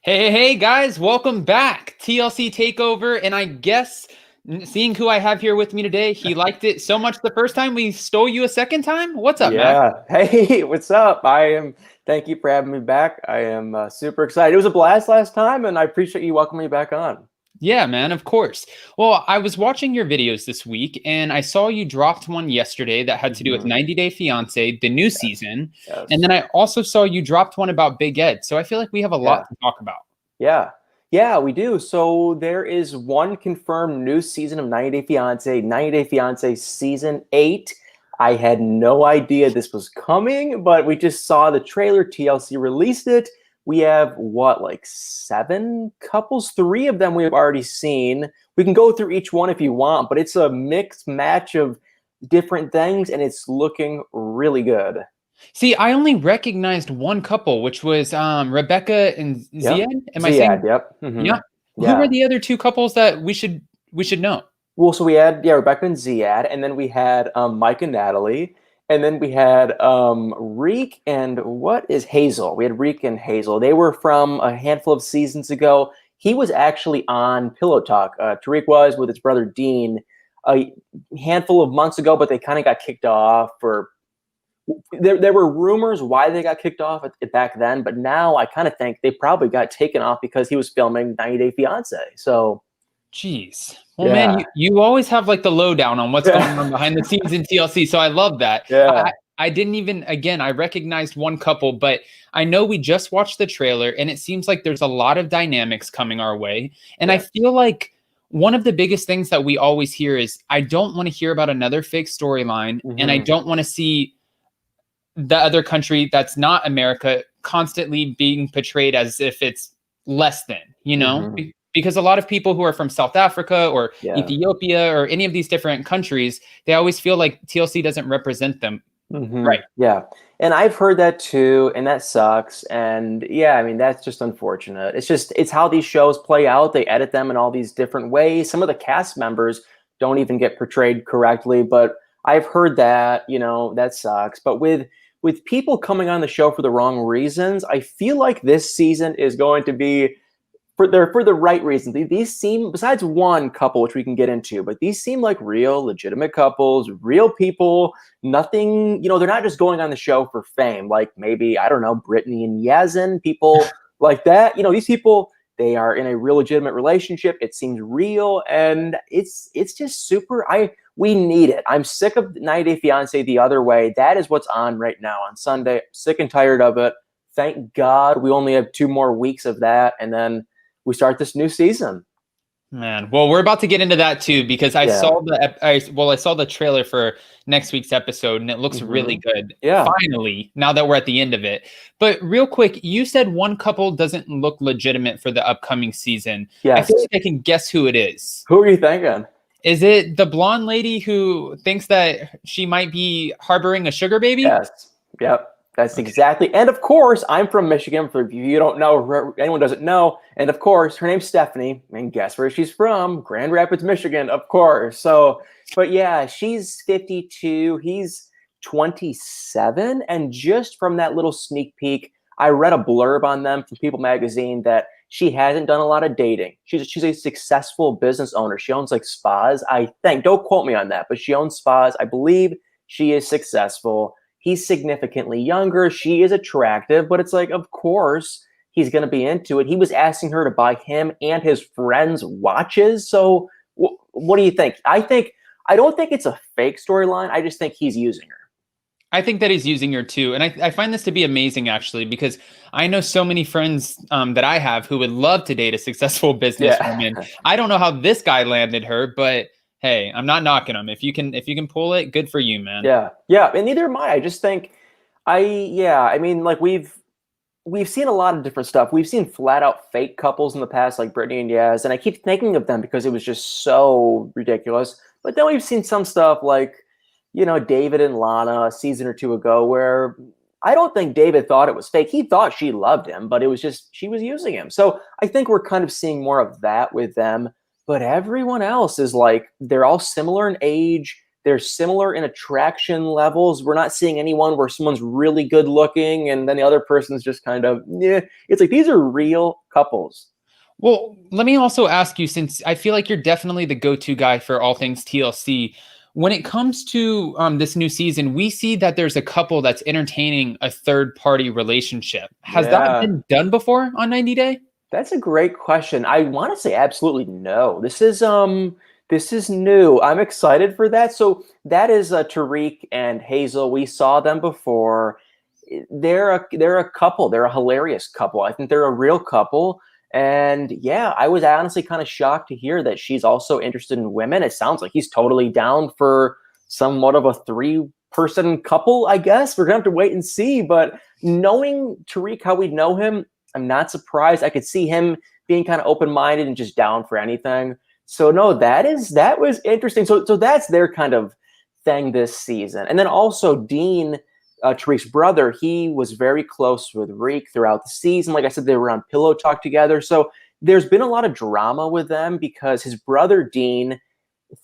Hey, guys, welcome back. TLC Takeover. And I guess seeing who I have here with me today, he liked it so much the first time we stole you a second time. What's up, Mac? Yeah. Hey, what's up? Thank you for having me back. I am super excited. It was a blast last time, and I appreciate you welcoming me back on. Yeah, man, of course. Well, I was watching your videos this week and I saw you dropped one yesterday that had to do with Mhm. 90 Day Fiance, the new Yes. season. And Yes. then I also saw you dropped one about Big Ed. So I feel like we have a lot Yeah. to talk about. Yeah. Yeah, we do. So there is one confirmed new season of 90 Day Fiance, 90 Day Fiance season 8. I had no idea this was coming, but we just saw the trailer. TLC released it. We have what, like 7 couples? 3 of them we've already seen. We can go through each one if you want, but it's a mixed match of different things, and it's looking really good. See, I only recognized one couple, which was Rebecca and Yep. Ziad. Am I saying? Ziad, yep. Yeah. Who were Yeah. the other two couples that we should know? Well, so we had Rebecca and Ziad, and then we had Mike and Natalie, and then we had Reek and what is Hazel? We had Reek and Hazel. They were from a handful of seasons ago. He was actually on Pillow Talk. Tariq was with his brother Dean a handful of months ago, but they kind of got kicked off for there were rumors why they got kicked off back then, but now I kind of think they probably got taken off because he was filming 90 Day Fiance. So Jeez. Well, man, yeah, you always have like the lowdown on what's going on behind the scenes in TLC, so I love that. I yeah, I didn't even again, I recognized one couple, but I know we just watched the trailer and it seems like there's a lot of dynamics coming our way. And I yeah. feel like one of the biggest things that we always hear is I don't want to hear about another fake storyline and I Hmm. don't want to see the other country that's not America constantly being portrayed as if it's less than, Hmm. because a lot of people who are from South Africa or Yeah. Ethiopia or any of these different countries, they always feel like TLC doesn't represent them right. Yeah. And I've heard that too, and that sucks. And yeah, I mean, that's just unfortunate. It's how these shows play out. They edit them in all these different ways. Some of the cast members don't even get portrayed correctly, but I've heard that, that sucks. But with people coming on the show for the wrong reasons, I feel like this season is going to be for the right reasons. These seem, besides one couple, which we can get into, but these seem like real, legitimate couples, real people. Nothing, they're not just going on the show for fame, like maybe, I don't know, Brittany and Yazin, people like that. These people, they are in a real legitimate relationship. It seems real, and it's just super. We need it. I'm sick of 90 Day Fiance the other way. That is what's on right now on Sunday. Sick and tired of it. Thank God we only have 2 more weeks of that, and then we start this new season. Man, well, we're about to get into that too because I Yeah. saw I saw the trailer for next week's episode and it looks really Hmm. good. Yeah. Finally, now that we're at the end of it. But real quick, you said one couple doesn't look legitimate for the upcoming season. I feel Yes. like I can guess who it is. Who are you thinking? Is it the blonde lady who thinks that she might be harboring a sugar baby? Yes. Yep. That's Okay. exactly. And of course, I'm from Michigan. For you don't know, anyone doesn't know. And of course, her name's Stephanie. And guess where she's from? Grand Rapids, Michigan, of course. So, but yeah, she's 52. He's 27. And just from that little sneak peek, I read a blurb on them from People Magazine that she hasn't done a lot of dating. She's a successful business owner. She owns like spas. I think. Don't quote me on that, but she owns spas. I believe she is successful. He's significantly younger. She is attractive, but it's like, of course, he's going to be into it. He was asking her to buy him and his friends watches. So, what do you think? I don't think it's a fake storyline. I just think he's using her. I think that he's using her too. And I find this to be amazing actually, because I know so many friends that I have who would love to date a successful Yeah. businesswoman. I don't know how this guy landed her, but hey, I'm not knocking him. If you can pull it, good for you, man. Yeah. Yeah. And neither am I. I just think yeah, I mean, like we've seen a lot of different stuff. We've seen flat out fake couples in the past, like Brittany and Yaz, and I keep thinking of them because it was just so ridiculous. But then we've seen some stuff like, David and Lana a season or two ago, where I don't think David thought it was fake. He thought she loved him, but it was just she was using him. So I think we're kind of seeing more of that with them. But everyone else is like they're all similar in age. They're similar in attraction levels. We're not seeing anyone where someone's really good looking and then the other person's just kind of, yeah. It's like these are real couples. Well, let me also ask you, since I feel like you're definitely the go-to guy for all things TLC. When it comes to this new season, we see that there's a couple that's entertaining a third-party relationship. Has that Yeah. been done before on 90 Day? That's a great question. I want to say absolutely no. This is new. I'm excited for that. So that is Tariq and Hazel. We saw them before. They're a couple. They're a hilarious couple. I think they're a real couple. And yeah, I was honestly kind of shocked to hear that she's also interested in women. It sounds like he's totally down for somewhat of a three-person couple, I guess. We're gonna have to wait and see. But knowing Tariq how we know him, I'm not surprised. I could see him being kind of open-minded and just down for anything. So no, that was interesting. So that's their kind of thing this season. And then also Dean, Tariq's brother, he was very close with Reek throughout the season. Like I said, they were on Pillow Talk together. So there's been a lot of drama with them because his brother Dean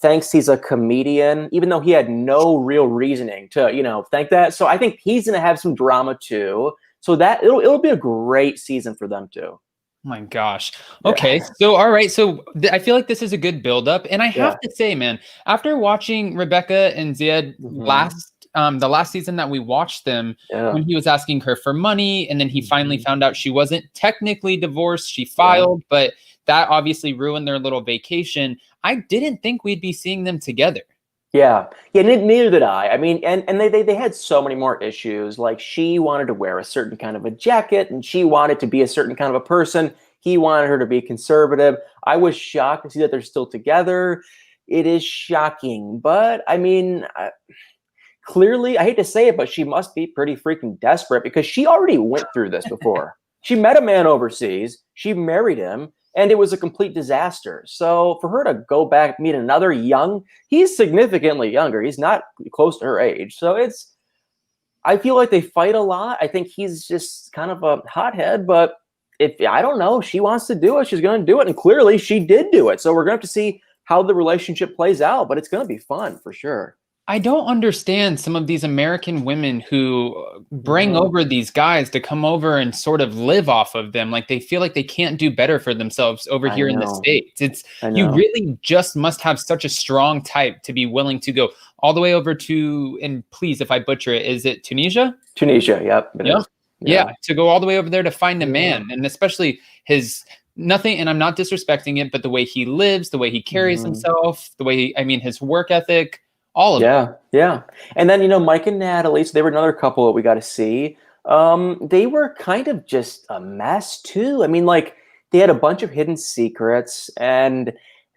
thinks he's a comedian, even though he had no real reasoning to, think that. So I think he's gonna have some drama too. So that it'll be a great season for them too. Oh my gosh. Yeah. Okay. So, all right. So I feel like this is a good buildup. And I have to say, man, after watching Rebecca and Ziad the last season that we watched them, when he was asking her for money, and then he finally found out she wasn't technically divorced, she filed, but that obviously ruined their little vacation. I didn't think we'd be seeing them together. Yeah, neither did I. I mean, and they had so many more issues. Like she wanted to wear a certain kind of a jacket, and she wanted to be a certain kind of a person. He wanted her to be conservative. I was shocked to see that they're still together. It is shocking, but I mean, clearly, I hate to say it, but she must be pretty freaking desperate because she already went through this before. She met a man overseas. She married him. And it was a complete disaster. So for her to go back, meet another he's significantly younger. He's not close to her age. So I feel like they fight a lot. I think he's just kind of a hothead, but I don't know, she wants to do it, she's going to do it. And clearly she did do it. So we're going to have to see how the relationship plays out, but it's going to be fun for sure. I don't understand some of these American women who bring over these guys to come over and sort of live off of them. Like they feel like they can't do better for themselves over here in the States. You really just must have such a strong type to be willing to go all the way over to, and please, if I butcher it, is it Tunisia? Tunisia, yep. Yeah, to go all the way over there to find a man, and especially nothing, and I'm not disrespecting it, but the way he lives, the way he carries himself, the way his work ethic. All of it. Yeah. And then, Mike and Natalie, so they were another couple that we got to see. They were kind of just a mess too. I mean, like they had a bunch of hidden secrets and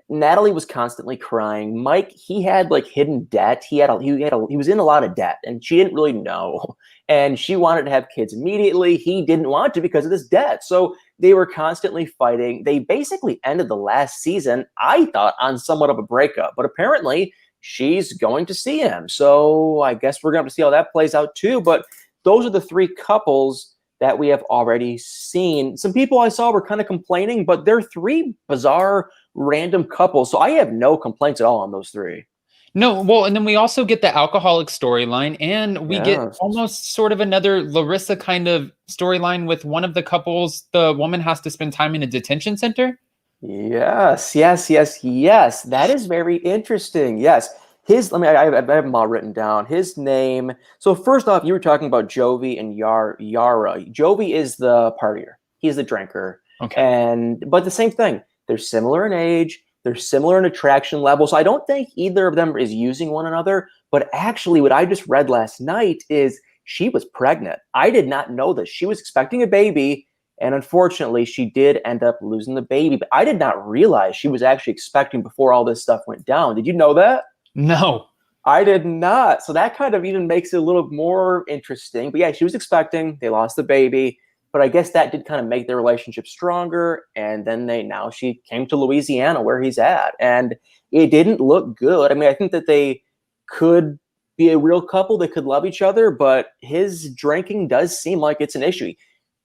Natalie was constantly crying. Mike, he had like hidden debt. He was in a lot of debt and she didn't really know. And she wanted to have kids immediately. He didn't want to because of this debt. So they were constantly fighting. They basically ended the last season, I thought, on somewhat of a breakup, but apparently she's going to see him. So I guess we're going to have to see how that plays out too. But those are the three couples that we have already seen. Some people I saw were kind of complaining, but they're three bizarre, random couples. So I have no complaints at all on those three. No, well, and then we also get the alcoholic storyline, and we get almost sort of another Larissa kind of storyline with one of the couples. The woman has to spend time in a detention center. Yes. That is very interesting. Yes. I have them all written down. His name. So first off, you were talking about Jovi and Yara. Jovi is the partier. He's the drinker. Okay. But the same thing. They're similar in age. They're similar in attraction level. So I don't think either of them is using one another. But actually, what I just read last night is she was pregnant. I did not know this. She was expecting a baby. And unfortunately, she did end up losing the baby. But I did not realize she was actually expecting before all this stuff went down. Did you know that? No. I did not. So that kind of even makes it a little more interesting. But yeah, she was expecting. They lost the baby. But I guess that did kind of make their relationship stronger. And then now she came to Louisiana where he's at. And it didn't look good. I mean, I think that they could be a real couple. They could love each other. But his drinking does seem like it's an issue.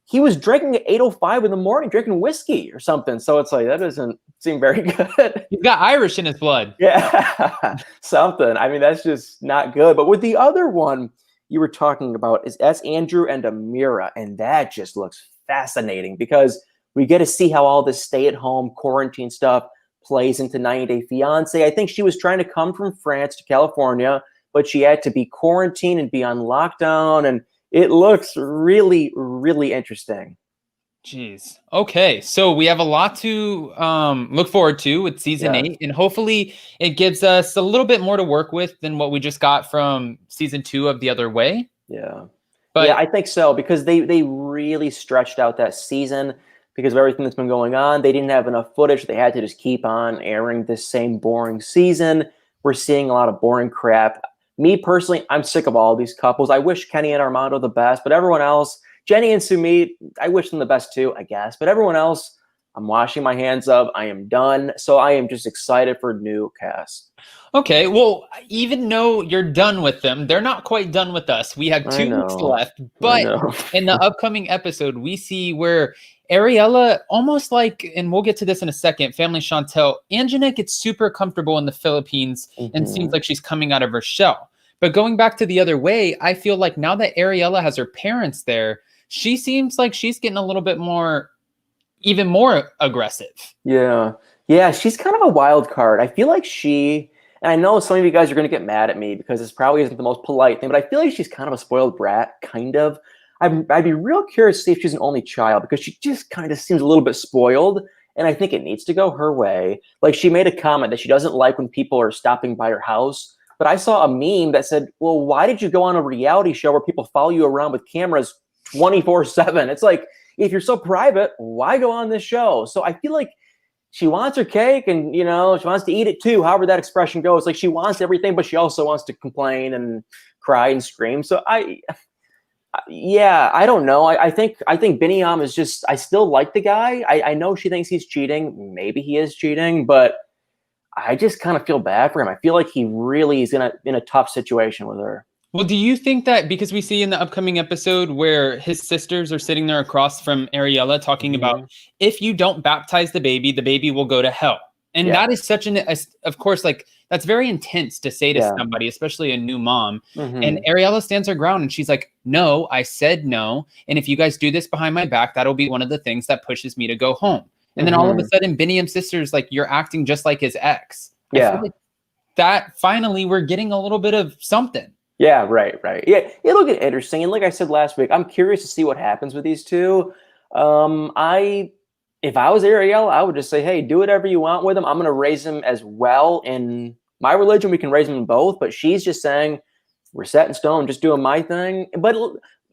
he was drinking at 8:05 in the morning, drinking whiskey or something. So it's like, that doesn't seem very good. He's got Irish in his blood. Yeah, something. I mean, that's just not good. But with the other one you were talking about, that's Andrew and Amira, and that just looks fascinating because we get to see how all this stay-at-home quarantine stuff plays into 90 Day Fiance. I think she was trying to come from France to California, but she had to be quarantined and be on lockdown, and it looks really, really interesting. Jeez. Okay, so we have a lot to look forward to with season 8, and hopefully it gives us a little bit more to work with than what we just got from season 2 of The Other Way. Yeah. But yeah, I think so, because they really stretched out that season because of everything that's been going on. They didn't have enough footage. They had to just keep on airing this same boring season. We're seeing a lot of boring crap. Me personally, I'm sick of all these couples. I wish Kenny and Armando the best, but everyone else, Jenny and Sumit, I wish them the best too, I guess. But everyone else, I'm washing my hands of. I am done. So I am just excited for new cast. Okay, well, even though you're done with them, they're not quite done with us. We have 2 weeks left, but in the upcoming episode, we see where Ariella, almost like, and we'll get to this in a second, Family Chantel, Anjanette gets super comfortable in the Philippines and seems like she's coming out of her shell. But going back to The Other Way, I feel like now that Ariella has her parents there, she seems like she's getting a little bit more, even more aggressive. Yeah. Yeah, she's kind of a wild card. I feel like and I know some of you guys are going to get mad at me because this probably isn't the most polite thing, but I feel like she's kind of a spoiled brat, kind of. I'd be real curious to see if she's an only child because she just kind of seems a little bit spoiled, and I think it needs to go her way. Like, she made a comment that she doesn't like when people are stopping by her house, but I saw a meme that said, well, why did you go on a reality show where people follow you around with cameras 24/7? It's like, if you're so private, why go on this show? So I feel like she wants her cake and, she wants to eat it too, however that expression goes. Like, she wants everything, but she also wants to complain and cry and scream. So I don't know. I think Biniam is just, I still like the guy. I know she thinks he's cheating. Maybe he is cheating, but I just kind of feel bad for him. I feel like he really is in a tough situation with her. Well, do you think that because we see in the upcoming episode where his sisters are sitting there across from Ariella talking about, if you don't baptize the baby will go to hell. And that is such of course, like, that's very intense to say to somebody, especially a new mom. And Ariella stands her ground and she's like, no, I said no. And if you guys do this behind my back, that'll be one of the things that pushes me to go home. And then all of a sudden, Biniam's sister's like, you're acting just like his ex. I feel like that finally we're getting a little bit of something. Yeah, right. Yeah, it'll get interesting. And like I said last week, I'm curious to see what happens with these two. If I was Ariel, I would just say, hey, do whatever you want with him. I'm going to raise him as well. In my religion, we can raise him in both. But she's just saying, we're set in stone, just doing my thing. But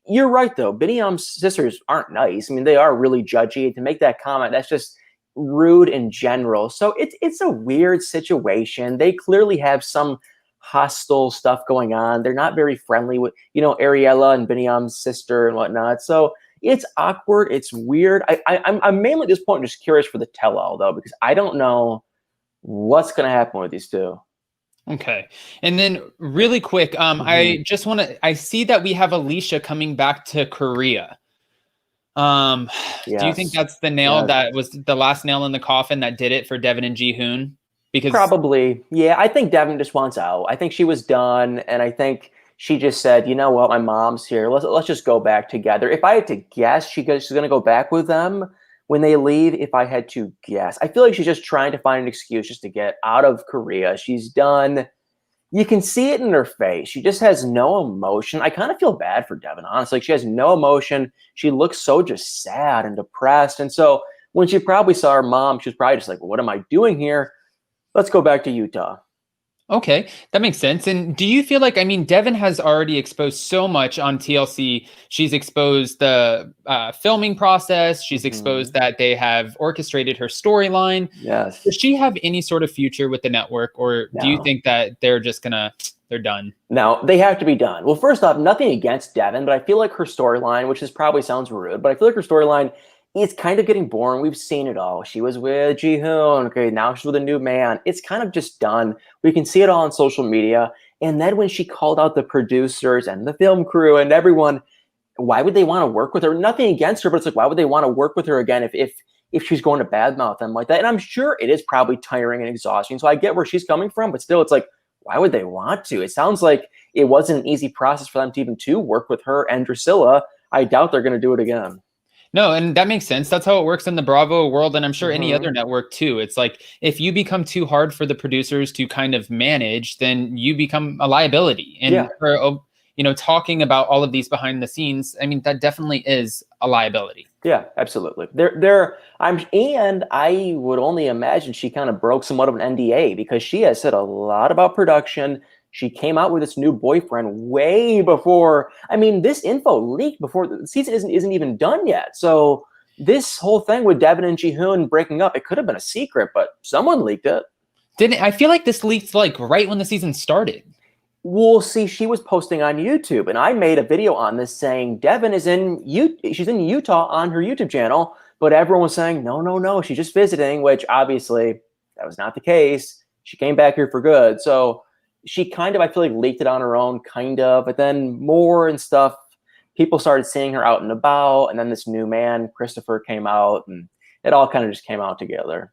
you're right, though. Biniam's sisters aren't nice. I mean, they are really judgy. To make that comment, that's just rude in general. So it's a weird situation. They clearly have some hostile stuff going on. They're not very friendly with, Ariella and Biniam's sister and whatnot. So it's awkward. It's weird. I'm mainly at this point just curious for the tell-all, though, because I don't know what's going to happen with these two. Okay. And then really quick, I just want to, I see that we have Alicia coming back to Korea. Do you think that's the nail that was the last nail in the coffin that did it for Devin and Ji-hoon? Because probably, yeah. I think Devin just wants out. I think she was done, and I think she just said, you know what, my mom's here. Let's just go back together. If I had to guess, she's going to go back with them when they leave. If I had to guess, I feel like she's just trying to find an excuse just to get out of Korea. She's done. You can see it in her face. She just has no emotion. I kind of feel bad for Devin, honestly. Like, she has no emotion. She looks so just sad and depressed. And so when she probably saw her mom, she was probably just like, well, what am I doing here? Let's go back to Utah. Okay, that makes sense. And do you feel like, I mean, Devin has already exposed so much on TLC. She's exposed the filming process. She's exposed that they have orchestrated her storyline. Yes. Does she have any sort of future with the network? Or do you think that they're just they're done? No, they have to be done. Well, first off, nothing against Devin, but I feel like her storyline, which is probably sounds rude, but I feel like her storyline is kind of getting boring. We've seen it all. She was with Ji-hoon. Okay, now she's with a new man. It's kind of just done. We can see it all on social media. And then when she called out the producers and the film crew and everyone, why would they want to work with her? Nothing against her, but it's like, why would they want to work with her again if she's going to badmouth them like that? And I'm sure it is probably tiring and exhausting. So I get where she's coming from, but still, it's like, why would they want to? It sounds like it wasn't an easy process for them to even to work with her and Drusilla. I doubt they're going to do it again. No, and that makes sense. That's how it works in the Bravo world, and I'm sure any other network too. It's like if you become too hard for the producers to kind of manage, then you become a liability. And for talking about all of these behind the scenes, I mean, that definitely is a liability. Yeah, absolutely. And I would only imagine she kind of broke somewhat of an NDA because she has said a lot about production. She came out with this new boyfriend way before. I mean, this info leaked before the season isn't even done yet. So this whole thing with Devin and Ji-hoon breaking up, it could have been a secret, but someone leaked it. I feel like this leaked like right when the season started. We'll see. She was posting on YouTube, and I made a video on this saying Devin is she's in Utah on her YouTube channel, but everyone was saying, no, she's just visiting, which obviously that was not the case. She came back here for good. So she kind of, I feel like, leaked it on her own, kind of, but then more and stuff, people started seeing her out and about, and then this new man, Christopher, came out, and it all kind of just came out together.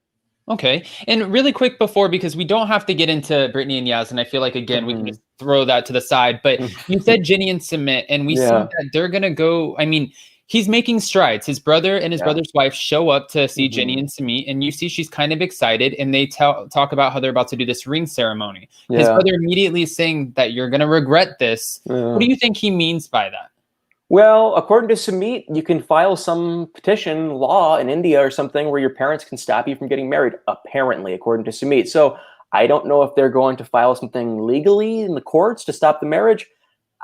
Okay. And really quick before, because we don't have to get into Brittany and Yasmin, I feel like, again, we can just throw that to the side. But you said Jenny and Sumit, and we see that they're going to go. I mean, he's making strides. His brother and his brother's wife show up to see Jenny and Sumit, and you see she's kind of excited, and they talk about how they're about to do this ring ceremony. His brother immediately is saying that you're going to regret this. What do you think he means by that? Well, according to Sumit, you can file some petition law in India or something where your parents can stop you from getting married, apparently, according to Sumit. So I don't know if they're going to file something legally in the courts to stop the marriage.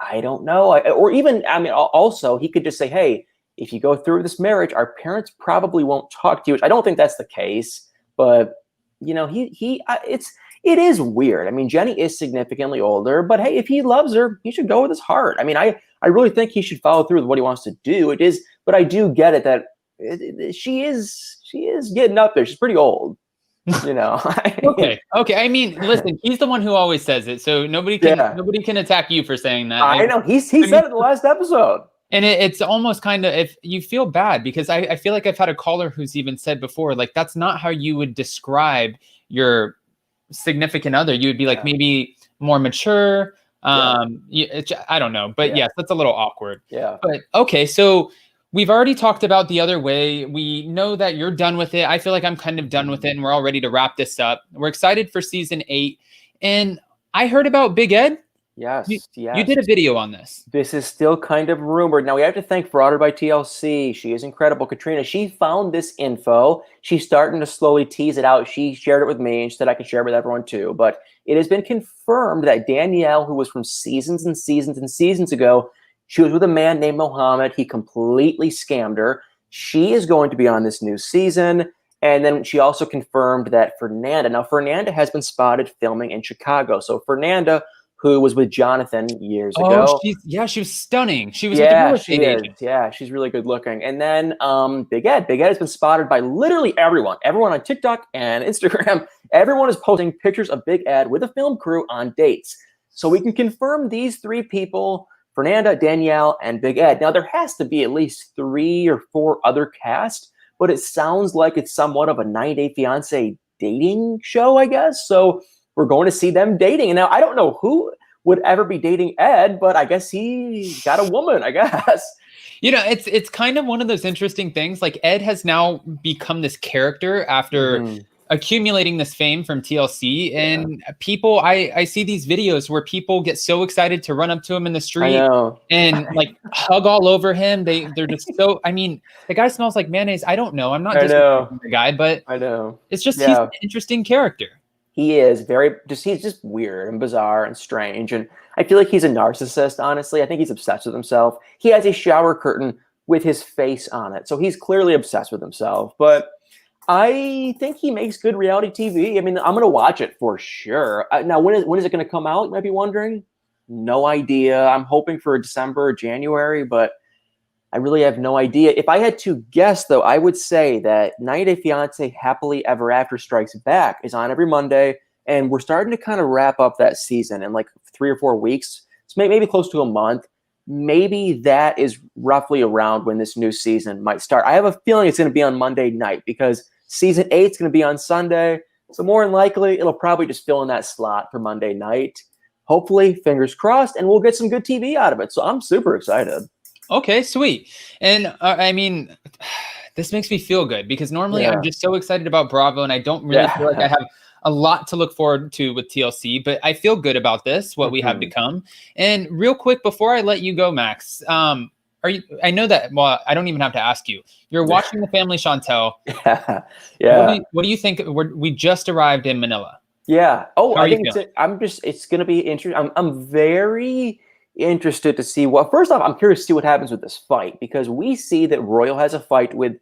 I don't know. Or even, I mean, also, he could just say, hey, if you go through this marriage, our parents probably won't talk to you, which I don't think that's the case. But, it is weird. I mean, Jenny is significantly older, but hey, if he loves her, he should go with his heart. I mean, I really think he should follow through with what he wants to do. It is, but I do get it that she is getting up there. She's pretty old, Okay. I mean, listen, he's the one who always says it, so nobody can attack you for saying that. I know he said it in the last episode. And it's almost kind of, if you feel bad, because I feel like I've had a caller who's even said before, like, that's not how you would describe your significant other. You would be like maybe more mature. I don't know, but yes, that's a little awkward. Yeah. But okay, so we've already talked about the other way. We know that you're done with it. I feel like I'm kind of done with it, and we're all ready to wrap this up. We're excited for season 8, and I heard about Big Ed. Yes. You did a video on this. This is still kind of rumored. Now, we have to thank Frauded by TLC. She is incredible. Katrina, she found this info. She's starting to slowly tease it out. She shared it with me, and she said I could share it with everyone too. But it has been confirmed that Danielle, who was from seasons and seasons and seasons ago, she was with a man named Mohammed. He completely scammed her. She is going to be on this new season. And then she also confirmed that Fernanda has been spotted filming in Chicago. So Fernanda, who was with Jonathan years ago. She was stunning. She was with the real estate agent. Yeah, she's really good looking. And then Big Ed. Big Ed has been spotted by literally everyone. Everyone on TikTok and Instagram. Everyone is posting pictures of Big Ed with a film crew on dates. So we can confirm these 3 people, Fernanda, Danielle, and Big Ed. Now, there has to be at least 3 or 4 other cast, but it sounds like it's somewhat of a 90-Day Fiancé dating show, I guess. So we're going to see them dating. And now I don't know who would ever be dating Ed, but I guess he got a woman, I guess. It's kind of one of those interesting things. Like, Ed has now become this character after accumulating this fame from TLC. And people, I see these videos where people get so excited to run up to him in the street and like hug all over him. They're just so, I mean, the guy smells like mayonnaise. I don't know. I'm not just the guy, but I know. It's just, he's an interesting character. He is he's just weird and bizarre and strange. And I feel like he's a narcissist, honestly. I think he's obsessed with himself. He has a shower curtain with his face on it. So he's clearly obsessed with himself. But I think he makes good reality TV. I mean, I'm going to watch it for sure. Now, when is it going to come out? You might be wondering. No idea. I'm hoping for December or January, but I really have no idea. If I had to guess, though, I would say that 90-Day Fiancé Happily Ever After Strikes Back is on every Monday, and we're starting to kind of wrap up that season in like 3 or 4 weeks. So maybe close to a month. maybe that is roughly around when this new season might start. I have a feeling it's going to be on Monday night because season 8 is going to be on Sunday. So more than likely, it'll probably just fill in that slot for Monday night. Hopefully, fingers crossed, and we'll get some good TV out of it. So I'm super excited. Okay, sweet. And I mean, this makes me feel good because normally I'm just so excited about Bravo, and I don't really feel like I have a lot to look forward to with TLC, but I feel good about this, what we have to come. And real quick, before I let you go, Max, are you? I know that. Well, I don't even have to ask you. You're watching The Family Chantel. Yeah. What do you think? We just arrived in Manila. Yeah. Oh, I think it's going to be interesting. I'm very interested to see what. First off, I'm curious to see what happens with this fight because we see that Royal has a fight with.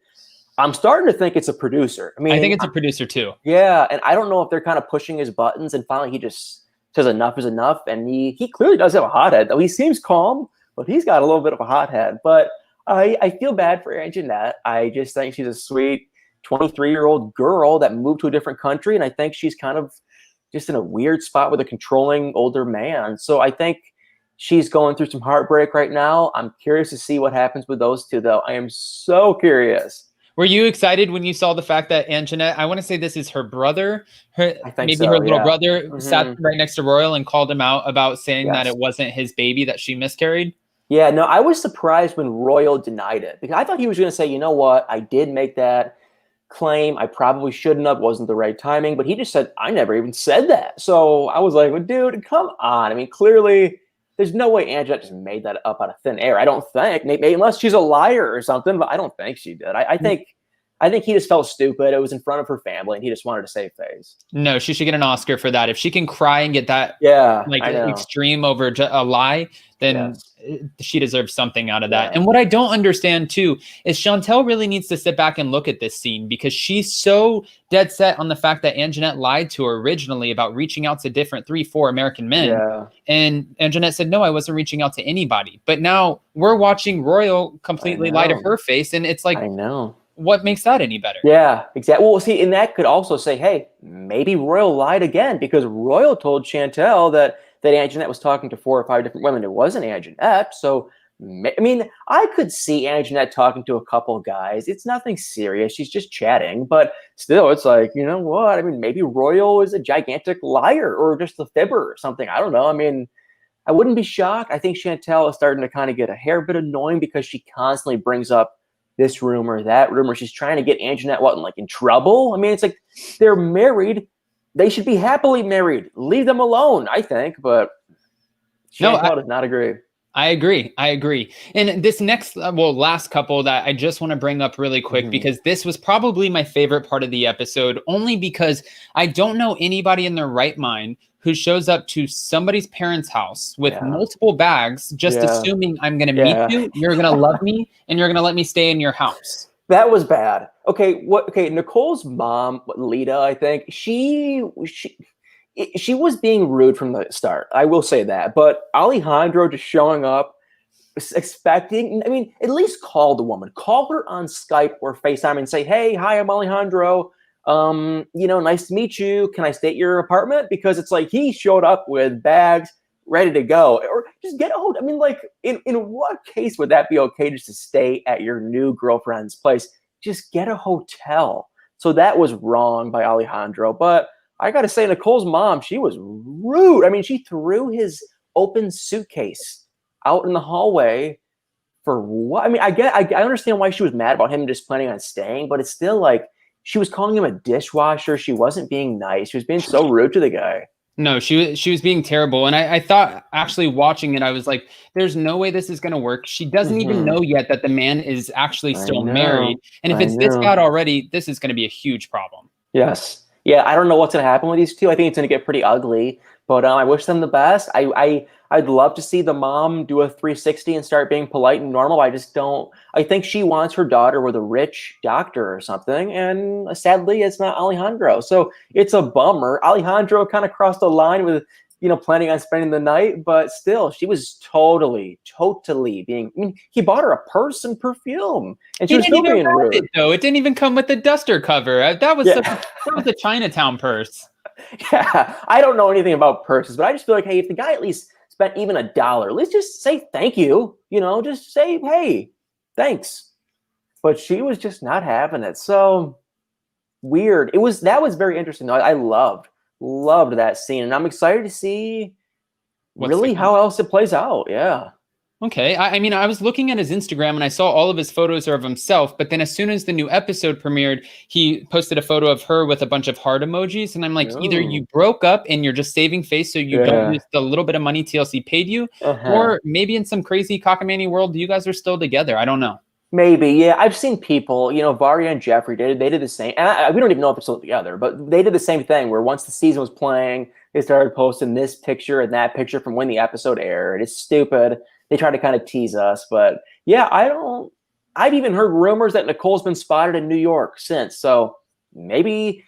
I'm starting to think it's a producer. I think it's a producer too. Yeah, and I don't know if they're kind of pushing his buttons, and finally he just says enough is enough, and he clearly does have a hothead. Though he seems calm, but he's got a little bit of a hothead. But I feel bad for Anjanette. I just think she's a sweet 23-year-old girl that moved to a different country, and I think she's kind of just in a weird spot with a controlling older man. So I think she's going through some heartbreak right now. I'm curious to see what happens with those two, though. I am so curious. Were you excited when you saw the fact that Anjanette, I want to say this is her brother, her little brother sat right next to Royal and called him out about saying that it wasn't his baby that she miscarried? Yeah, no, I was surprised when Royal denied it because I thought he was going to say, you know what, I did make that claim. I probably shouldn't have, wasn't the right timing, but he just said, I never even said that. So I was like, well, dude, come on. I mean, clearly there's no way Anjanette just made that up out of thin air. I don't think, maybe unless she's a liar or something, but I don't think she did. I think he just felt stupid. It was in front of her family, and he just wanted to save face. No, she should get an Oscar for that. If she can cry and get that extreme over a lie, then she deserves something out of that. And what I don't understand, too, is Chantel really needs to sit back and look at this scene because she's so dead set on the fact that Anjanette lied to her originally about reaching out to different 3-4 American men. Yeah. And Anjanette said, no, I wasn't reaching out to anybody. But now we're watching Royal completely lie to her face, and it's like, I know. What makes that any better? Yeah, exactly. Well, see, and that could also say, hey, maybe Royal lied again because Royal told Chantel that Anjanette was talking to 4 or 5 different women. It wasn't Anjanette. So, I mean, I could see Anjanette talking to a couple of guys. It's nothing serious. She's just chatting. But still, it's like, you know what? I mean, maybe Royal is a gigantic liar or just a fibber or something. I don't know. I mean, I wouldn't be shocked. I think Chantel is starting to kind of get a hair bit annoying because she constantly brings up this rumor, that rumor. She's trying to get Anjanette in trouble. I mean, it's like they're married. They should be happily married. Leave them alone, I think. But Chantel does not agree. I agree. And this next, last couple that I just want to bring up really quick because this was probably my favorite part of the episode, only because I don't know anybody in their right mind who shows up to somebody's parents' house with multiple bags, just assuming I'm going to meet you, you're going to love me, and you're going to let me stay in your house. That was bad. Okay, Nicole's mom, Lita, I think, she was being rude from the start. I will say that. But Alejandro just showing up, expecting, I mean, at least call the woman. Call her on Skype or FaceTime and say, hey, hi, I'm Alejandro. Nice to meet you. Can I stay at your apartment? Because it's like he showed up with bags ready to go, or just get a hold. I mean, like in what case would that be okay just to stay at your new girlfriend's place? Just get a hotel. So that was wrong by Alejandro. But I got to say, Nicole's mom, she was rude. I mean, she threw his open suitcase out in the hallway for what? I mean, I understand why she was mad about him just planning on staying, but it's still like, she was calling him a dishwasher. She wasn't being nice. She was being so rude to the guy. No, she was being terrible. And I thought actually watching it, I was like, there's no way this is going to work. She doesn't even know yet that the man is actually still married. And if it's this bad already, this is going to be a huge problem. Yes. Yeah, I don't know what's going to happen with these two. I think it's going to get pretty ugly. But I wish them the best. I'd love to see the mom do a 360 and start being polite and normal. I think she wants her daughter with a rich doctor or something. And sadly, it's not Alejandro. So it's a bummer. Alejandro kind of crossed the line with, planning on spending the night. But still, she was totally being, he bought her a purse and perfume. And she was still being rude. It didn't even come with the duster cover. That was a Chinatown purse. Yeah, I don't know anything about purses, but I just feel like, hey, if the guy at least spent even $1. At least just say thank you. Just say, hey, thanks. But she was just not having it. So weird. That was very interesting. I loved that scene, and I'm excited to see really how else it plays out. Yeah. Okay. I mean, I was looking at his Instagram and I saw all of his photos of himself, but then as soon as the new episode premiered, he posted a photo of her with a bunch of heart emojis. And I'm like, either you broke up and you're just saving face so you don't use the little bit of money TLC paid you, or maybe in some crazy cockamamie world, you guys are still together. I don't know. Maybe, yeah. I've seen people, Varya and Jeffrey they did the same. And we don't even know if they're still together, but they did the same thing where once the season was playing, they started posting this picture and that picture from when the episode aired. It's stupid. They try to kind of tease us, but yeah, I've even heard rumors that Nicole's been spotted in New York since. So maybe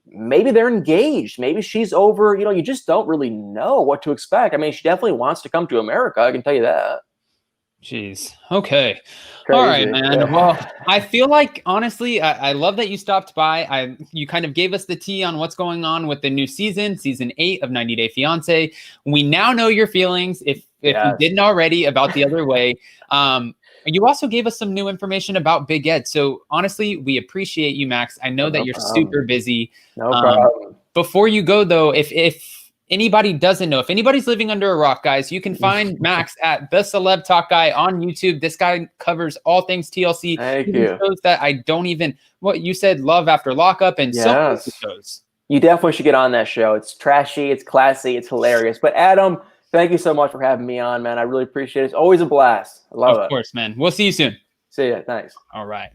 they're engaged. Maybe she's over, you just don't really know what to expect. I mean, she definitely wants to come to America. I can tell you that. Jeez. Okay. Crazy. All right, man. Yeah. Well, I feel like, honestly, I love that you stopped by. You kind of gave us the tea on what's going on with the new season 8 of 90 Day Fiancé. We now know your feelings, if we didn't already, about the other way. You also gave us some new information about Big Ed. So honestly, we appreciate you, Max. I know that you're super busy. No problem. Before you go, though, if anybody doesn't know, if anybody's living under a rock, guys, you can find Max at the Celeb Talk Guy on YouTube. This guy covers all things TLC. Thank you. Shows that I don't even, what you said, Love After Lockup, and so many shows. You definitely should get on that show. It's trashy, it's classy, it's hilarious. But Adam, thank you so much for having me on, man. I really appreciate it. It's always a blast. I love it. Of course, man. We'll see you soon. See ya. Thanks. All right.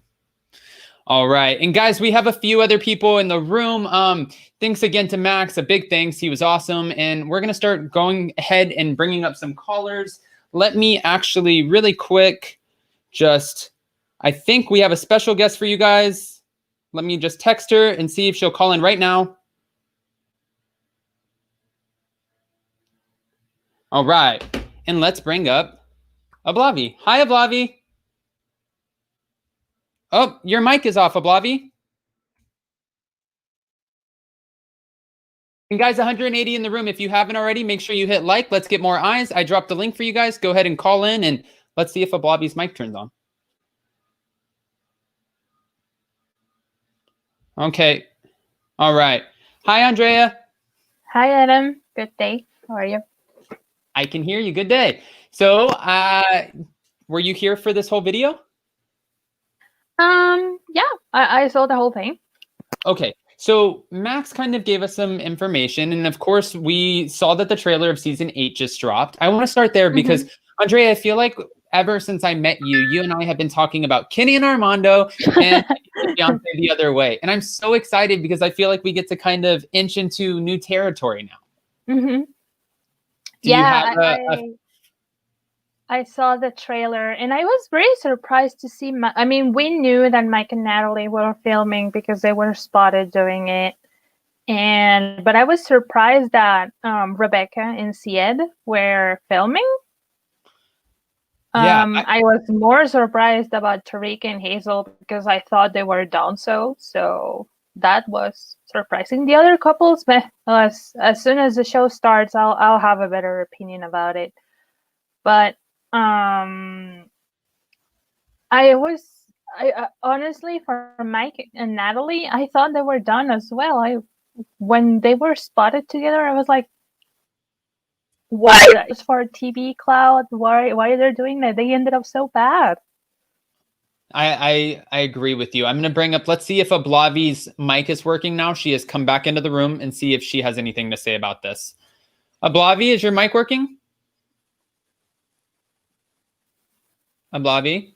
All right. And guys, we have a few other people in the room. Thanks again to Max. A big thanks. He was awesome. And we're going to start going ahead and bringing up some callers. Let me actually really quick I think we have a special guest for you guys. Let me just text her and see if she'll call in right now. All right. And let's bring up Ablavi. Hi, Ablavi. Oh, your mic is off, Ablavi. And guys, 180 in the room. If you haven't already, make sure you hit like. Let's get more eyes. I dropped the link for you guys. Go ahead and call in, and let's see if Ablavi's mic turns on. Okay. All right. Hi, Andrea. Hi, Adam. Good day. How are you? I can hear you. Good day. So, were you here for this whole video? Yeah, I saw the whole thing. Okay. So Max kind of gave us some information, and of course we saw that the trailer of season 8 just dropped. I want to start there because Andrea, I feel like ever since I met you, you and I have been talking about Kenny and Armando and Beyonce the other way. And I'm so excited because I feel like we get to kind of inch into new territory now. Yeah, I saw the trailer and I was very surprised to see. I mean, we knew that Mike and Natalie were filming because they were spotted doing it. But I was surprised that Rebecca and Celeb were filming. I was more surprised about Tariq and Hazel because I thought they were done so that was surprising. The other couples, as soon as the show starts, I'll have a better opinion about it. But I honestly, for Mike and Natalie, I thought they were done as well. When they were spotted together, I was like, why? It's for TV cloud. Why they're doing that? They ended up so bad. I agree with you. I'm going to bring up, let's see if Ablavi's mic is working now. She has come back into the room and see if she has anything to say about this. Ablavi, is your mic working? Ablavi?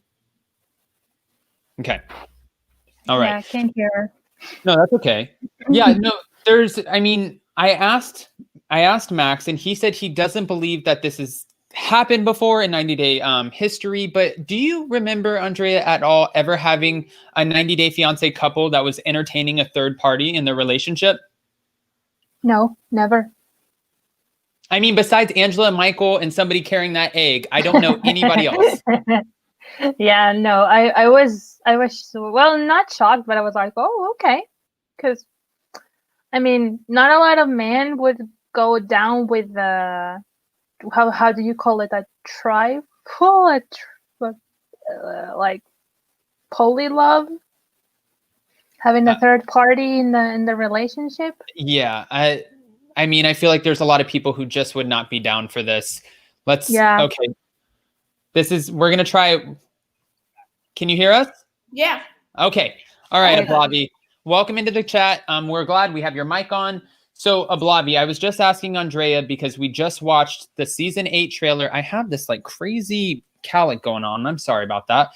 Okay. All right. Yeah, I can't hear. No, that's okay. Yeah, no, I asked Max and he said he doesn't believe that this has happened before in 90 Day history, but do you remember, Andrea, at all ever having a 90 Day Fiancé couple that was entertaining a third party in their relationship? No, never. I mean, besides Angela and Michael and somebody carrying that egg, I don't know anybody else. Yeah, no, I was well, not shocked, but I was like, oh, okay. Because, I mean, not a lot of men would go down with the how do you call it, a trifle, like poly love, having a third party in the relationship. Yeah, I mean, I feel like there's a lot of people who just would not be down for this. Okay. We're gonna try. Can you hear us? Yeah. Okay. All right, Ablavi. Welcome into the chat. We're glad we have your mic on. So Ablavi, I was just asking Andrea because we just watched the season 8 trailer. I have this like crazy calic going on. I'm sorry about that.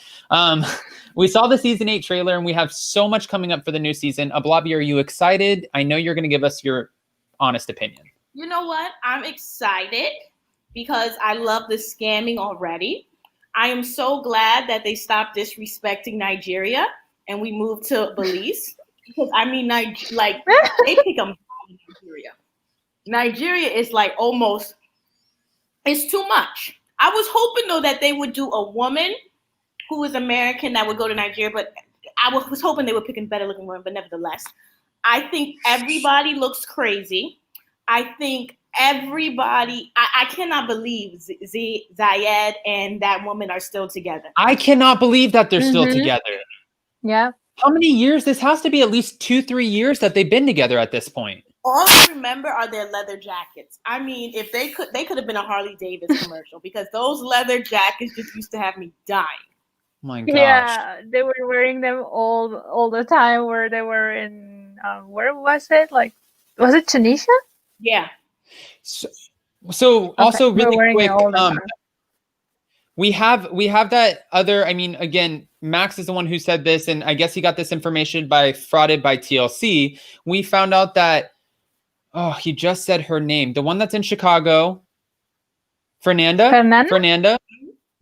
We saw the season 8 trailer and we have so much coming up for the new season. Ablavi, are you excited? I know you're going to give us your honest opinion. You know what? I'm excited because I love the scamming already. I am so glad that they stopped disrespecting Nigeria and we moved to Belize. Because I mean, they pick them in Nigeria. Nigeria is like almost, it's too much. I was hoping though that they would do a woman who is American that would go to Nigeria, but I was hoping they would pick a better looking woman, but nevertheless, I think everybody looks crazy. I think everybody, I cannot believe Zayed and that woman are still together. I cannot believe that they're still together. Yeah. How many years? This has to be at least 2-3 years that they've been together at this point. All I remember are their leather jackets. I mean, if they could have been a Harley Davidson commercial because those leather jackets just used to have me dying. My gosh. Yeah, they were wearing them all the time. Where they were in where was it? Like, was it Tunisia? Yeah. So also really quick, we have that other. I mean, again, Max is the one who said this, and I guess he got this information frauded by TLC. We found out that he just said her name, the one that's in Chicago, Fernanda,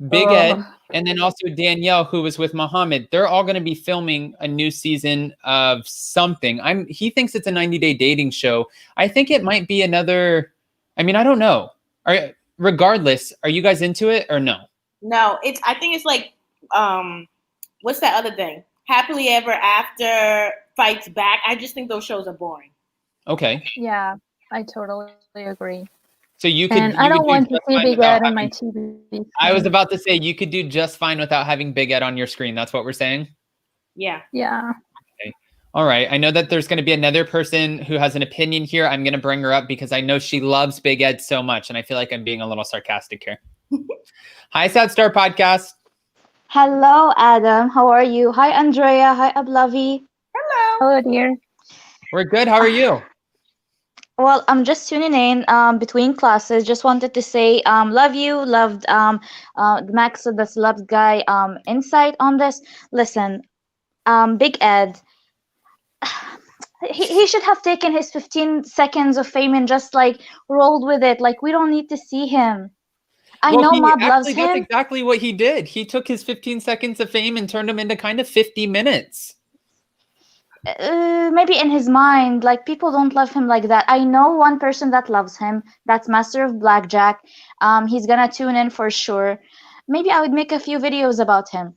Big Ed, and then also Danielle, who was with Muhammad. They're all going to be filming a new season of something. He thinks it's a 90-day dating show. I think it might be another. I mean, I don't know. Regardless, are you guys into it or no? No, I think it's like, what's that other thing? Happily Ever After, Fights Back. I just think those shows are boring. Okay. Yeah, I totally agree. So you could. And I don't want to see Big Ed on my TV. I was about to say you could do just fine without having Big Ed on your screen. That's what we're saying? Yeah. Yeah. Okay. All right. I know that there's going to be another person who has an opinion here. I'm going to bring her up because I know she loves Big Ed so much, and I feel like I'm being a little sarcastic here. Hi, Sad Star Podcast. Hello, Adam. How are you? Hi, Andrea. Hi, Ablavi. Hello. Hello, dear. We're good. How are you? Well, I'm just tuning in between classes. Just wanted to say love you. Loved Max, the Celeb guy, insight on this. Listen, Big Ed, he should have taken his 15 seconds of fame and just like rolled with it. Like, we don't need to see him. I know Mob loves him. That's exactly what he did. He took his 15 seconds of fame and turned them into kind of 50 minutes. Maybe in his mind, like, people don't love him like that. I know one person that loves him. That's Master of BlackJack. He's gonna tune in for sure. Maybe I would make a few videos about him.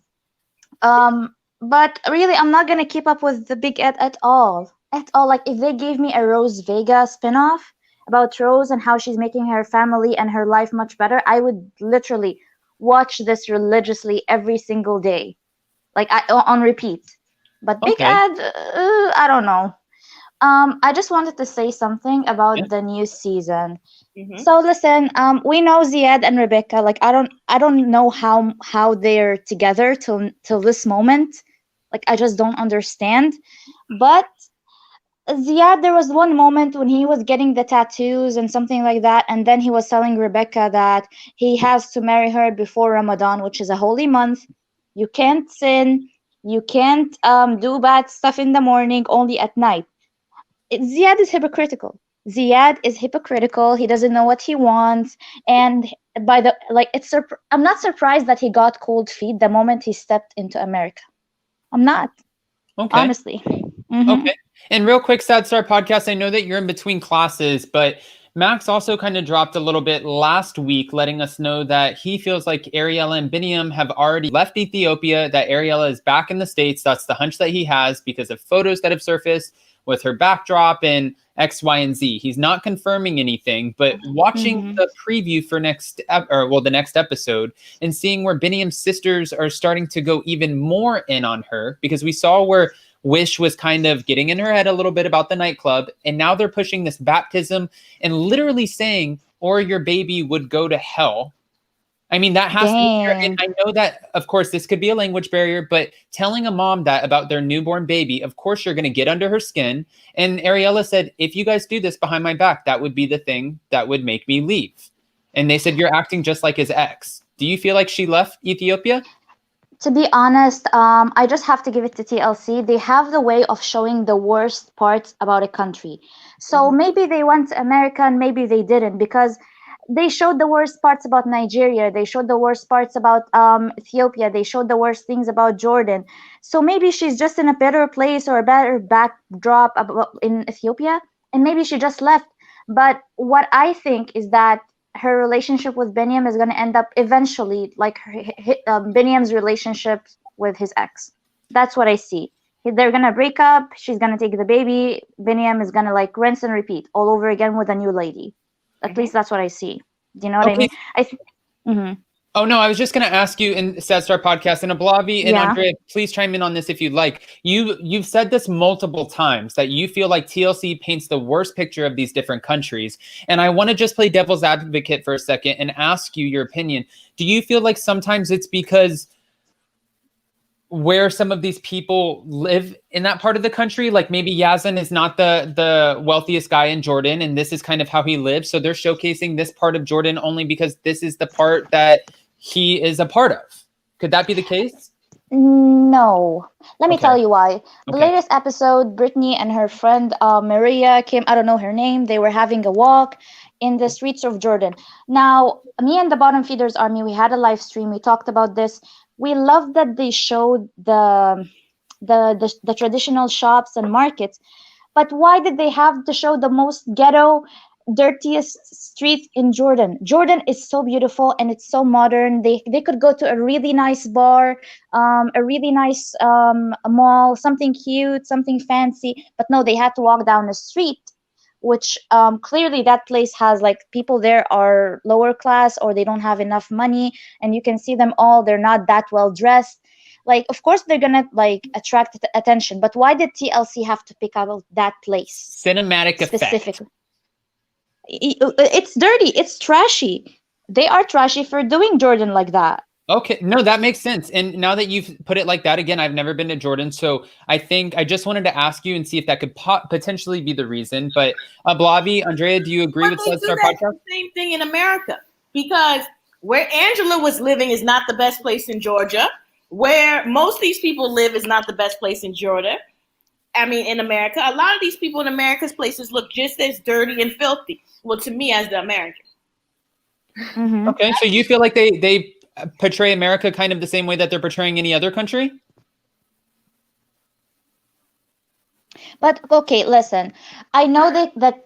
But really, I'm not gonna keep up with the Big Ed at all. Like, if they gave me a Rose Vega spinoff about Rose and how she's making her family and her life much better, I would literally watch this religiously every single day, like on repeat. But Big Ed, I don't know. I just wanted to say something about the new season. So listen, we know Ziad and Rebecca. Like, I don't know how they're together till this moment. Like, I just don't understand. But Ziad, there was one moment when he was getting the tattoos and something like that, and then he was telling Rebecca that he has to marry her before Ramadan, which is a holy month. You can't sin. You can't do bad stuff in the morning, only at night. Ziad is hypocritical. He doesn't know what he wants, and I'm not surprised that he got cold feet the moment he stepped into America. I'm not. Okay. Honestly. Okay. And real quick, Sad Star Podcast, I know that you're in between classes, but Max also kind of dropped a little bit last week, letting us know that he feels like Ariella and Biniam have already left Ethiopia, that Ariella is back in the States. That's the hunch that he has because of photos that have surfaced with her backdrop and X, Y, and Z. He's not confirming anything, but watching the preview for the next episode and seeing where Biniam's sisters are starting to go even more in on her, because we saw where Wish was kind of getting in her head a little bit about the nightclub, and now they're pushing this baptism and literally saying, or your baby would go to hell. I mean, that has to be fair. And I know that, of course, this could be a language barrier, but telling a mom that about their newborn baby, of course, you're going to get under her skin. And Ariella said, if you guys do this behind my back, that would be the thing that would make me leave. And they said, you're acting just like his ex. Do you feel like she left Ethiopia? To be honest, I just have to give it to TLC. They have the way of showing the worst parts about a country. So maybe they went to America and maybe they didn't, because they showed the worst parts about Nigeria. They showed the worst parts about Ethiopia. They showed the worst things about Jordan. So maybe she's just in a better place or a better backdrop in Ethiopia, and maybe she just left. But what I think is that her relationship with Biniam is going to end up eventually like Biniam's relationship with his ex. That's what I see. They're going to break up. She's going to take the baby. Biniam is going to like rinse and repeat all over again with a new lady. At least that's what I see. Do you know what I mean? Oh, no, I was just going to ask you in Sad Star Podcast, and Ablavi and Andrea, please chime in on this if you'd like. You've said this multiple times, that you feel like TLC paints the worst picture of these different countries. And I want to just play devil's advocate for a second and ask you your opinion. Do you feel like sometimes it's because where some of these people live in that part of the country, like maybe Yazan is not the wealthiest guy in Jordan, and this is kind of how he lives, so they're showcasing this part of Jordan only because this is the part that he is a part of? Could that be the case? No. Let me tell you why. The latest episode, Brittany and her friend Maria came, I don't know her name, they were having a walk in the streets of Jordan. Now, me and the Bottom Feeders Army, we had a live stream, we talked about this. We love that they showed the traditional shops and markets, but why did they have to show the most ghetto, dirtiest street in Jordan? Jordan is so beautiful and it's so modern. They could go to a really nice bar, a really nice mall, something cute, something fancy, but no, they had to walk down the street, which clearly that place has like people there are lower class or they don't have enough money, and you can see them all, they're not that well dressed. Like, of course they're gonna like attract attention, but why did TLC have to pick out that place? Cinematic effect. It's dirty, it's trashy. They are trashy for doing Jordan like that. Okay, no, that makes sense. And now that you've put it like that, again, I've never been to Jordan, so I think I just wanted to ask you and see if that could potentially be the reason. But Ablavi, Andrea, do you agree with Sad Star Podcast? The same thing in America, because where Angela was living is not the best place in Georgia. Where most of these people live is not the best place in Georgia. I mean, in America, a lot of these people in America's places look just as dirty and filthy. Well, to me, as the American. Okay, so you feel like they portray America kind of the same way that they're portraying any other country? But okay, listen, I know that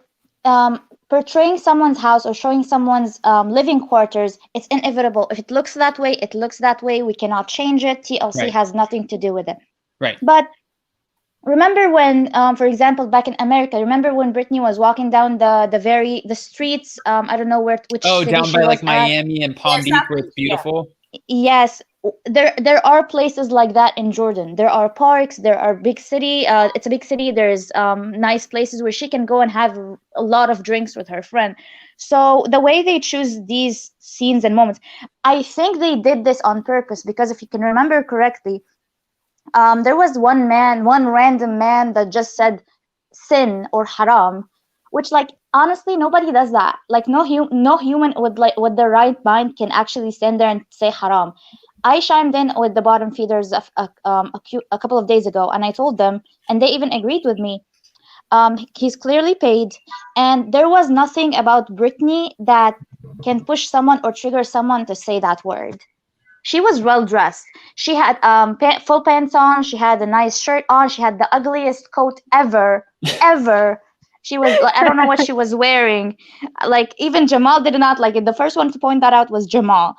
portraying someone's house or showing someone's living quarters, it's inevitable. If it looks that way, it looks that way. We cannot change it. TLC has nothing to do with it. Right. But remember when, for example, back in America, remember when Brittany was walking down the streets? I don't know which. Oh, down by like Miami and Palm Beach, where it's beautiful. Yes, there are places like that in Jordan. There are parks. There are big city. It's a big city. There's nice places where she can go and have a lot of drinks with her friend. So the way they choose these scenes and moments, I think they did this on purpose, because if you can remember correctly, there was one random man that just said sin or haram, which, like, honestly, nobody does that. Like, no human with the right mind can actually stand there and say haram. I chimed in with the Bottom Feeders a couple of days ago, and I told them, and they even agreed with me. He's clearly paid, and there was nothing about Brittany that can push someone or trigger someone to say that word. She was well dressed. She had full pants on. She had a nice shirt on. She had the ugliest coat ever. She was, I don't know what she was wearing. Like, even Jamal did not like it. The first one to point that out was Jamal.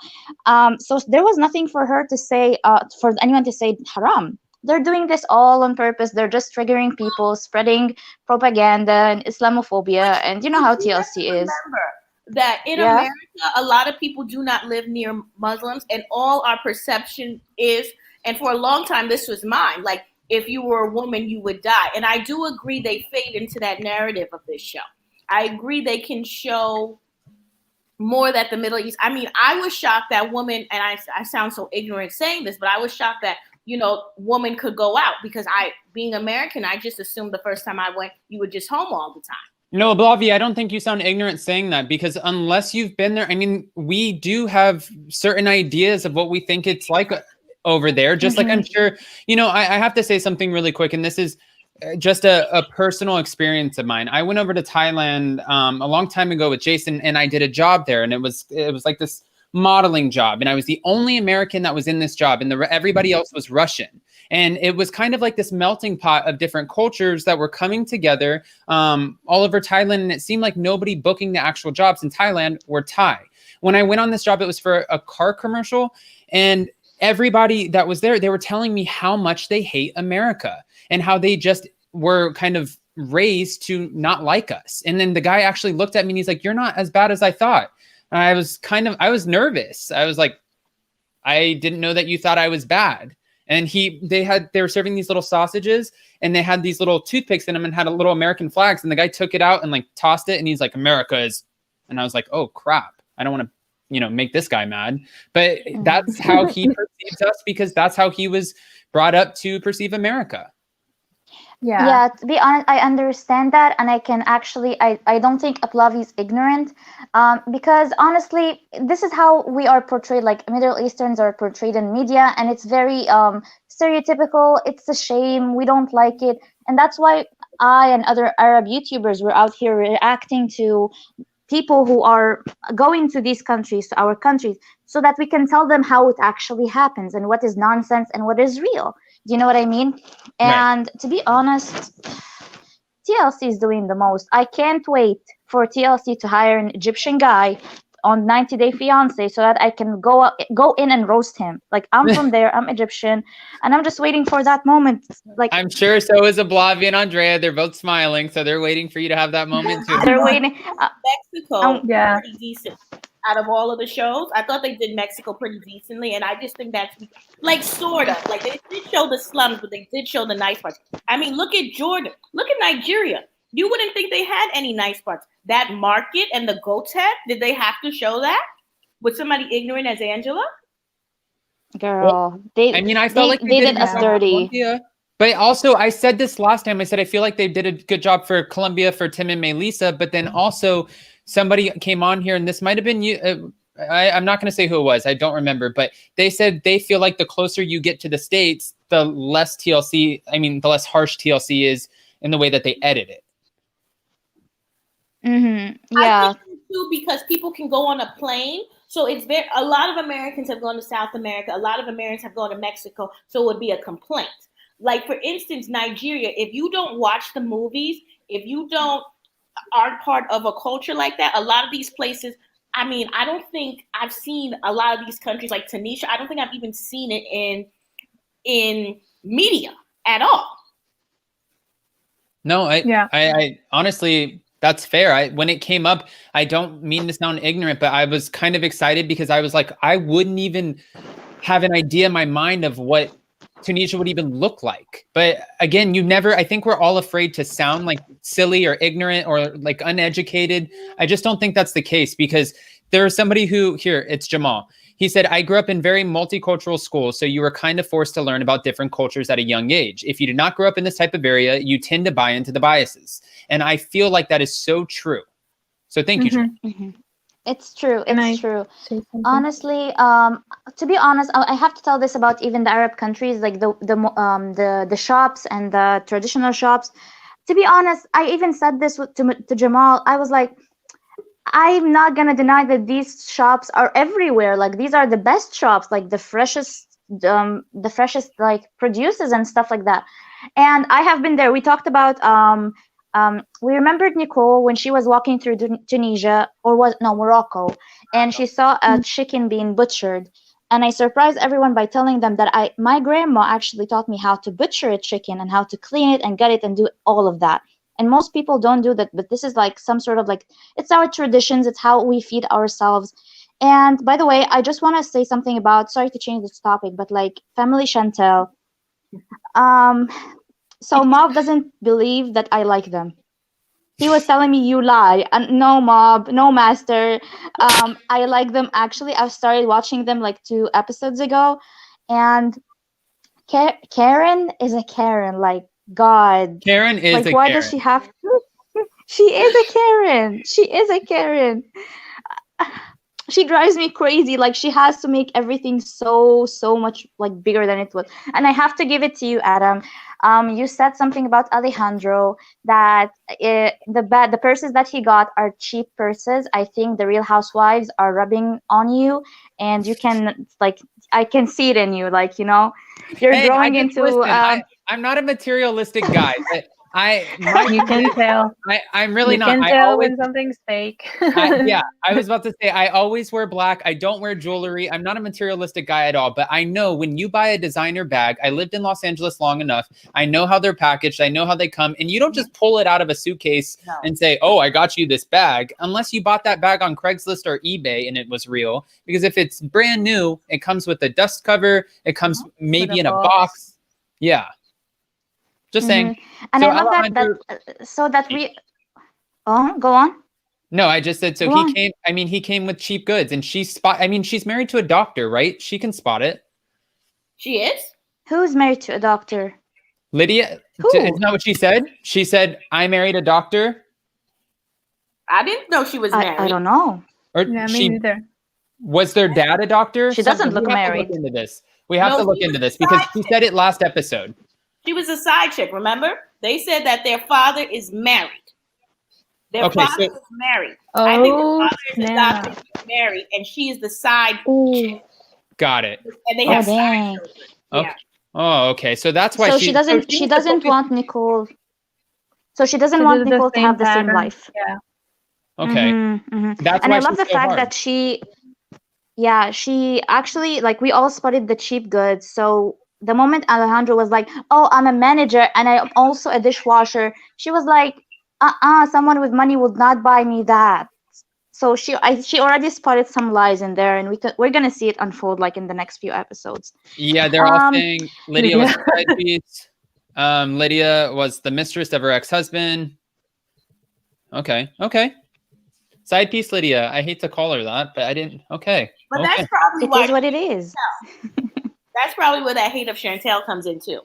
So there was nothing for her to say, for anyone to say haram. They're doing this all on purpose. They're just triggering people, spreading propaganda and Islamophobia, and you know how TLC is. Remember that in America, a lot of people do not live near Muslims, and all our perception is, and for a long time, this was mine. Like, if you were a woman, you would die. And I do agree they fade into that narrative of this show. I agree they can show more that the Middle East. I mean, I was shocked that woman, and I sound so ignorant saying this, but I was shocked that, you know, woman could go out, because being American, I just assumed the first time I went, you were just home all the time. No, Blavi, I don't think you sound ignorant saying that, because unless you've been there, I mean, we do have certain ideas of what we think it's like over there. Just like, I'm sure, you know, I have to say something really quick, and this is just a personal experience of mine. I went over to Thailand a long time ago with Jason, and I did a job there, and it was like this modeling job, and I was the only American that was in this job, and everybody else was Russian. And it was kind of like this melting pot of different cultures that were coming together all over Thailand. And it seemed like nobody booking the actual jobs in Thailand were Thai. When I went on this job, it was for a car commercial. And everybody that was there, they were telling me how much they hate America and how they just were kind of raised to not like us. And then the guy actually looked at me and he's like, "You're not as bad as I thought." And I was nervous. I was like, "I didn't know that you thought I was bad." And they were serving these little sausages, and they had these little toothpicks in them and had a little American flags. And the guy took it out and like tossed it, and he's like, "America is," and I was like, "Oh crap. I don't want to, you know, make this guy mad." But that's how he perceives us, because that's how he was brought up to perceive America. Yeah, to be honest, I understand that, and I can actually, I don't think Aplavi is ignorant, because honestly, this is how we are portrayed, like Middle Easterns are portrayed in media, and it's very stereotypical. It's a shame. We don't like it, and that's why I and other Arab YouTubers were out here reacting to people who are going to these countries, to our countries, so that we can tell them how it actually happens and what is nonsense and what is real. Do you know what I mean? And to be honest, TLC is doing the most. I can't wait for TLC to hire an Egyptian guy on 90 Day Fiance so that I can go in and roast him. Like, I'm from there, I'm Egyptian, and I'm just waiting for that moment. Like, I'm sure so is Ablavi and Andrea. They're both smiling, so they're waiting for you to have that moment too. They're waiting. Mexico, pretty decent. Out of all of the shows, I thought they did Mexico pretty decently, and I just think that's like sort of like they did show the slums, but they did show the nice parts. I mean, look at Jordan, look at Nigeria. You wouldn't think they had any nice parts. That market and the goat's head, did they have to show that with somebody ignorant as Angela? Girl, I felt like they did us dirty. Yeah. But also, I said this last time. I said I feel like they did a good job for Colombia, for Tim and Melissa. But then also, somebody came on here, and this might have been you. I'm not going to say who it was. I don't remember. But they said they feel like the closer you get to the States, the less TLC. I mean, the less harsh TLC is in the way that they edit it. Yeah. I think too, because people can go on a plane. So it's a lot of Americans have gone to South America. A lot of Americans have gone to Mexico. So it would be a complaint. Like, for instance, Nigeria, if you don't watch the movies, if you aren't part of a culture like that, a lot of these places, I mean, I don't think I've seen a lot of these countries like Tunisia. I don't think I've even seen it in media at all. No, I honestly, that's fair. When it came up, I don't mean to sound ignorant, but I was kind of excited because I was like, I wouldn't even have an idea in my mind of what Tunisia would even look like. But again, I think we're all afraid to sound like silly or ignorant or like uneducated. I just don't think that's the case, because there's somebody it's Jamal. He said, I grew up in very multicultural schools, so you were kind of forced to learn about different cultures at a young age. If you did not grow up in this type of area, you tend to buy into the biases. And I feel like that is so true. So thank you, Jamal. It's true. It's true. Honestly, to be honest, I have to tell this about even the Arab countries, like the shops and the traditional shops. To be honest, I even said this to Jamal. I was like, I'm not gonna deny that these shops are everywhere. Like, these are the best shops, like the freshest like produces and stuff like that. And I have been there. We talked about we remembered Nicole when she was walking through Tunisia, or Morocco, and she saw a chicken being butchered. And I surprised everyone by telling them that my grandma actually taught me how to butcher a chicken and how to clean it and gut it and do all of that. And most people don't do that, but this is like some sort of like, it's our traditions, it's how we feed ourselves. And by the way, I just want to say something about, sorry to change this topic, but like Family Chantel. So Mob doesn't believe that I like them. He was telling me, you lie. No, Mob, no, Master. I like them. Actually, I started watching them like 2 episodes ago. And Karen is a Karen. Like, God. Karen is like, a why Karen. Does she have to? She is a Karen. She is a Karen. She drives me crazy. Like, she has to make everything so much like bigger than it was. And I have to give it to you, Adam. You said something about Alejandro that the purses that he got are cheap purses. I think the Real Housewives are rubbing on you, and you can like, I can see it in you. Like, you know, you're growing into. Listen, I'm not a materialistic guy. You can tell. I'm really not. You can tell when something's fake. I was about to say, I always wear black. I don't wear jewelry. I'm not a materialistic guy at all. But I know when you buy a designer bag, I lived in Los Angeles long enough. I know how they're packaged. I know how they come. And you don't just pull it out of a suitcase and say, oh, I got you this bag. Unless you bought that bag on Craigslist or eBay and it was real. Because if it's brand new, it comes with a dust cover. It comes maybe in a box. Yeah. Just saying. And so I love that we. Oh, go on. No, I just said so. He came with cheap goods, and she's married to a doctor, right? She can spot it. She is. Who's married to a doctor? Lydia. Isn't that what she said? She said, "I married a doctor." I didn't know she was married. I don't know. Or yeah, me neither. Was their dad a doctor? She doesn't look married. Look into this. We have to look into this because she said it last episode. She was a side chick, remember? They said that their father is married. Their father is married. Oh, I think the father is adopted, married, and she is the side chick. Got it. And they have side children. Okay. Yeah. Oh, okay. So that's why she doesn't want Nicole. So she doesn't want Nicole to have the same life. Yeah. Okay. That's and why I love the fact that she actually, like, we all spotted the cheap goods. So the moment Alejandro was like, oh, I'm a manager and I'm also a dishwasher, she was like, someone with money would not buy me that. So she already spotted some lies in there, and we're gonna see it unfold like in the next few episodes. Yeah, they're all saying Lydia was a side piece. Lydia was the mistress of her ex-husband. Okay. Side piece Lydia. I hate to call her that, but I didn't. Okay. But that's probably it is what it is. That's probably where that hate of Chantel comes in too.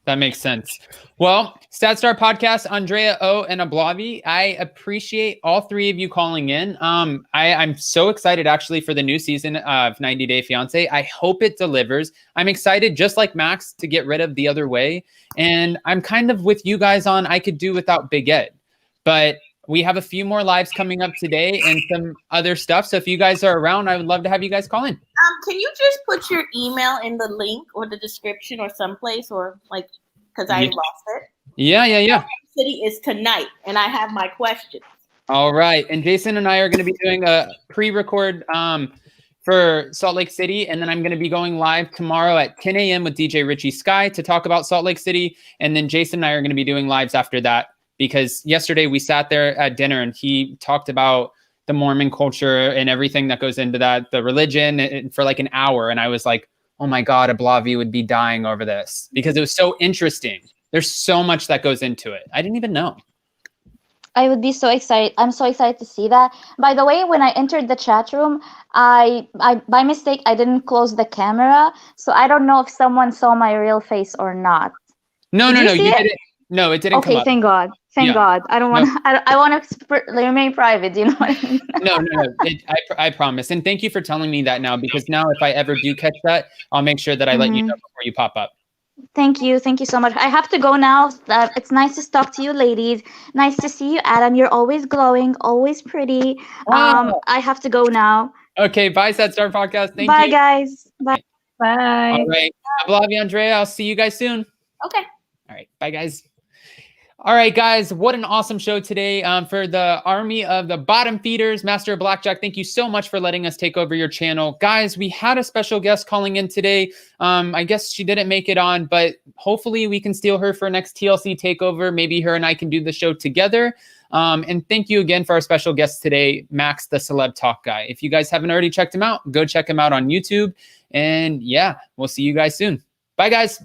That makes sense. Well, StatStar Podcast, Andrea O and Ablavi, I appreciate all 3 of you calling in. I'm so excited actually for the new season of 90 Day Fiancé. I hope it delivers. I'm excited, just like Max, to get rid of The Other Way. And I'm kind of with you guys on I could do without Big Ed. But we have a few more lives coming up today and some other stuff. So if you guys are around, I would love to have you guys call in. Can you just put your email in the link or the description or someplace, or like, because I lost it? Yeah. City is tonight, and I have my questions. All right. And Jason and I are going to be doing a pre-record for Salt Lake City. And then I'm going to be going live tomorrow at 10 a.m. with DJ Richie Sky to talk about Salt Lake City. And then Jason and I are going to be doing lives after that, because yesterday we sat there at dinner and he talked about the Mormon culture and everything that goes into that, the religion, for like an hour. And I was like, oh my God, Ablavi would be dying over this because it was so interesting. There's so much that goes into it. I didn't even know. I would be so excited. I'm so excited to see that. By the way, when I entered the chat room, I by mistake, I didn't close the camera. So I don't know if someone saw my real face or not. No, you didn't. No, it didn't come up. Okay, thank God. Thank God. I don't want. I want to remain private. You know what I mean? No. I promise. And thank you for telling me that now, because now if I ever do catch that, I'll make sure that I let you know before you pop up. Thank you so much. I have to go now. It's nice to talk to you, ladies. Nice to see you, Adam. You're always glowing, always pretty. I have to go now. Okay, bye, StatStar Podcast. Thank you. Bye, guys. Bye. Bye. All right, Ablavi, Andrea. I'll see you guys soon. Okay. All right, bye, guys. All right, guys, what an awesome show today for the army of the bottom feeders. Master BlackJack, thank you so much for letting us take over your channel. Guys, we had a special guest calling in today. I guess she didn't make it on, but hopefully we can steal her for next TLC takeover. Maybe her and I can do the show together. And thank you again for our special guest today, Max, the Celeb Talk guy. If you guys haven't already checked him out, go check him out on YouTube. And yeah, we'll see you guys soon. Bye, guys.